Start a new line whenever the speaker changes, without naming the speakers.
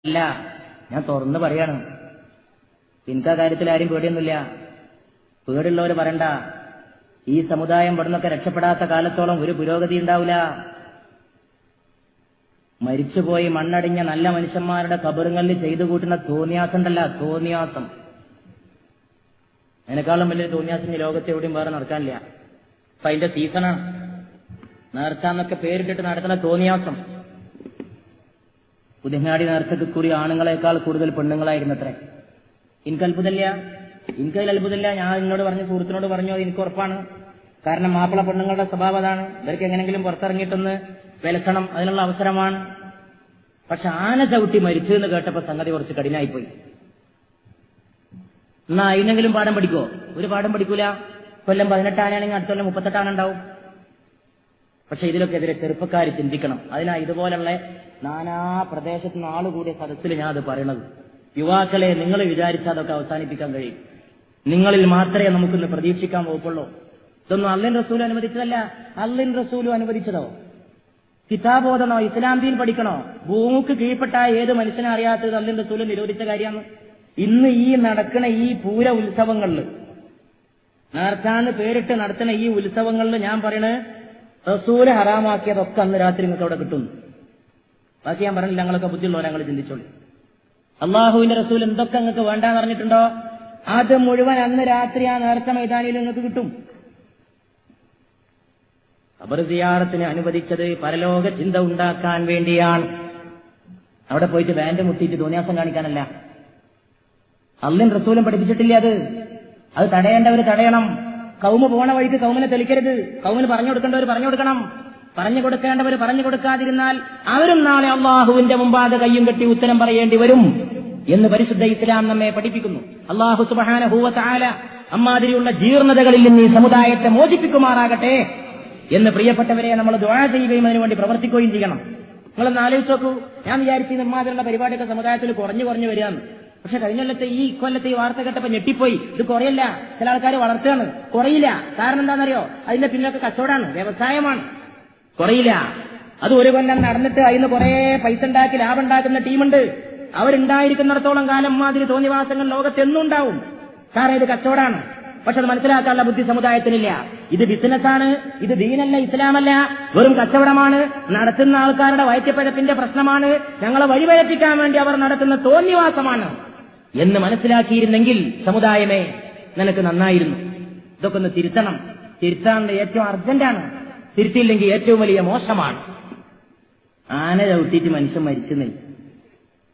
അല്ല, ഞാൻ തുറന്ന് പറയാണ്. എനിക്ക് ആ കാര്യത്തിൽ ആരും പേടിയൊന്നുമില്ല. പേടിയുള്ളവര് പറയണ്ട. ഈ സമുദായം ഇവിടുന്നൊക്കെ രക്ഷപ്പെടാത്ത കാലത്തോളം ഒരു പുരോഗതി ഉണ്ടാവില്ല. മരിച്ചുപോയി മണ്ണടിഞ്ഞ നല്ല മനുഷ്യന്മാരുടെ കബറുകളിൽ ചെയ്തു കൂട്ടുന്ന തോന്നിയാസം ഉണ്ടല്ല, തോന്നിയാസം. അതിനേക്കാളും വലിയ തോന്നിയാസം ഈ ലോകത്ത് എവിടെയും വേറെ നടക്കാനില്ല. അപ്പൊ അതിന്റെ സീസണാണ്. നേർച്ചാന്നൊക്കെ പേരിട്ടിട്ട് നടക്കുന്ന തോന്നിയാസം. പുതിയങ്ങാടി നേർച്ചക്ക് കൂടി ആണുങ്ങളെക്കാൾ കൂടുതൽ പെണ്ണുങ്ങളായിരുന്നത്രേ. എനിക്ക് അത്ഭുതമില്ല. എനിക്കതിൽ അത്ഭുതമില്ല. ഞാൻ എന്നോട് പറഞ്ഞ സുഹൃത്തിനോട് പറഞ്ഞു, അത് എനിക്ക് ഉറപ്പാണ്. കാരണം മാപ്പിള പെണ്ണുങ്ങളുടെ സ്വഭാവം അതാണ്. ഇവർക്ക് എങ്ങനെങ്കിലും പുറത്തിറങ്ങിയിട്ടൊന്ന് വിലസണം, അതിനുള്ള അവസരമാണ്. പക്ഷെ ആന ചവിട്ടി മരിച്ചു എന്ന് കേട്ടപ്പോ സംഗതി കുറച്ച് കഠിനായിപ്പോയി. എന്നാ അതിനെങ്കിലും പാഠം പഠിക്കോ? ഒരു പാഠം പഠിക്കൂല. കൊല്ലം 18 ആനയാണെങ്കിൽ അടുത്ത കൊല്ലം 38 ആന ഉണ്ടാവും. പക്ഷെ ഇതിലൊക്കെ എതിരെ ചെറുപ്പക്കാർ ചിന്തിക്കണം. അതിനാ ഇതുപോലുള്ള നാനാ പ്രദേശത്ത് നിന്ന് ആളുകൂടിയ സദസ്സിൽ ഞാൻ അത് പറയണത്. യുവാക്കളെ, നിങ്ങൾ വിചാരിച്ചാൽ അതൊക്കെ അവസാനിപ്പിക്കാൻ കഴിയും. നിങ്ങളിൽ മാത്രമേ നമുക്കിന്ന് പ്രതീക്ഷിക്കാൻ വകുപ്പുള്ളൂ. ഇതൊന്നും അള്ളാഹുവിന്റെ റസൂൽ അനുവദിച്ചതല്ല. അള്ളാഹുവിന്റെ റസൂൽ അനുവദിച്ചതോ? കിതാബ് ഓതണോ, ഇസ്ലാം ദീൻ പഠിക്കണോ? ഭൂമിക്ക് കീഴ്പ്പെട്ട ഏത് മനുഷ്യനെ അറിയാത്തത് അള്ളാഹുവിന്റെ റസൂൽ നിരോധിച്ച കാര്യമാണ്. ഇന്ന് ഈ നടക്കുന്ന ഈ പൂര ഉത്സവങ്ങളിൽ, നേർച്ചാന്ന് പേരിട്ട് നടത്തുന്ന ഈ ഉത്സവങ്ങളിൽ ഞാൻ പറയണത് റസൂല് ഹറാമാക്കിയതൊക്കെ അന്ന് രാത്രി നിങ്ങൾക്ക് അവിടെ കിട്ടുന്നു. ബാക്കി ഞാൻ പറഞ്ഞില്ല. ഞങ്ങളൊക്കെ ബുദ്ധിയുള്ളവരെ ഞങ്ങൾ ചിന്തിച്ചോളൂ. അള്ളാഹുവിന്റെ റസൂൽ എന്തൊക്കെ നിങ്ങൾക്ക് വേണ്ടാന്ന് പറഞ്ഞിട്ടുണ്ടോ അത് മുഴുവൻ അന്ന് രാത്രി ആ നേർച്ച മൈതാനിയിൽ നിങ്ങൾക്ക് കിട്ടും. ഖബർ സിയാറത്തിന് അനുവദിച്ചത് പരലോക ചിന്ത ഉണ്ടാക്കാൻ വേണ്ടിയാണ്. അവിടെ പോയിട്ട് ബാൻഡ് മുട്ടിയിട്ട് തോന്നിയാസം കാണിക്കാനല്ല. അള്ളാഹുവിൻ റസൂലും പഠിപ്പിച്ചിട്ടില്ല. അത് തടയേണ്ടവര് തടയണം. കൗമ പോണ വഴിക്ക് കൗമിനെ തെളിക്കരുത്. കൗമിന് പറഞ്ഞു കൊടുക്കേണ്ടവർ പറഞ്ഞു കൊടുക്കണം. പറഞ്ഞു കൊടുക്കേണ്ടവർ പറഞ്ഞു കൊടുക്കാതിരുന്നാൽ അവരും നാളെ അള്ളാഹുവിന്റെ മുമ്പാകെ കയ്യും കെട്ടി ഉത്തരം പറയേണ്ടി വരും എന്ന് പരിശുദ്ധ ഇസ്ലാം നമ്മെ പഠിപ്പിക്കുന്നു. അള്ളാഹു സുബ്ഹാനഹു വ തആല അമ്മാതിരിയുള്ള ജീർണതകളിൽ നിന്ന് ഈ സമുദായത്തെ മോചിപ്പിക്കുമാറാകട്ടെ എന്ന് പ്രിയപ്പെട്ടവരെ നമ്മൾ ദുആ ചെയ്യുകയും അതിനുവേണ്ടി പ്രവർത്തിക്കുകയും ചെയ്യണം. നിങ്ങളൊന്ന് ആലോചിച്ച് നോക്കൂ. ഞാൻ വിചാരിച്ചു ഇമ്മാതിരിയുള്ള പരിപാടിയൊക്കെ സമുദായത്തിൽ കുറഞ്ഞു വരികയാണ്. പക്ഷെ കഴിഞ്ഞ കൊല്ലത്തെ ഈ കൊല്ലത്തെ ഈ വാർത്ത കേട്ടപ്പോ ഞെട്ടിപ്പോയി. ഇത് കുറയല്ല, ചില ആൾക്കാർ വളർത്തുകയാണ്. കുറയില്ല. കാരണം എന്താണെന്നറിയോ? അതിന്റെ പിന്നൊക്കെ കച്ചവടമാണ്, വ്യവസായമാണ്. കുറയില്ല. അത് ഒരു കൊല്ലം നടന്നിട്ട് അതിന് കുറെ പൈസ ഉണ്ടാക്കി ലാഭം ഉണ്ടാക്കുന്ന ടീമുണ്ട്. അവരുണ്ടായിരിക്കുന്നിടത്തോളം കാലം മാതിരി തോന്നിവാസങ്ങൾ ലോകത്തെന്നും ഉണ്ടാവും. കാരണം ഇത് കച്ചവടമാണ്. പക്ഷെ അത് മനസ്സിലാക്കാനുള്ള ബുദ്ധി സമുദായത്തിനില്ല. ഇത് ബിസിനസ്സാണ്, ഇത് ദീനല്ല, ഇസ്ലാമല്ല, വെറും കച്ചവടമാണ്. നടത്തുന്ന ആൾക്കാരുടെ വയറ്റിപ്പഴപ്പിന്റെ പ്രശ്നമാണ്. ഞങ്ങളെ വഴിവഴപ്പിക്കാൻ വേണ്ടി അവർ നടത്തുന്ന തോന്നിവാസമാണ് എന്ന് മനസ്സിലാക്കിയിരുന്നെങ്കിൽ സമുദായമേ നിനക്ക് നന്നായിരുന്നു. ഇതൊക്കെ ഒന്ന് തിരുത്തണം. തിരുത്താൻ ഏറ്റവും അർജന്റാണ്. തിരുത്തിയില്ലെങ്കിൽ ഏറ്റവും വലിയ മോശമാണ്. ആന ചവിട്ടിയിട്ട് മനുഷ്യൻ മരിച്ചെന്നേ.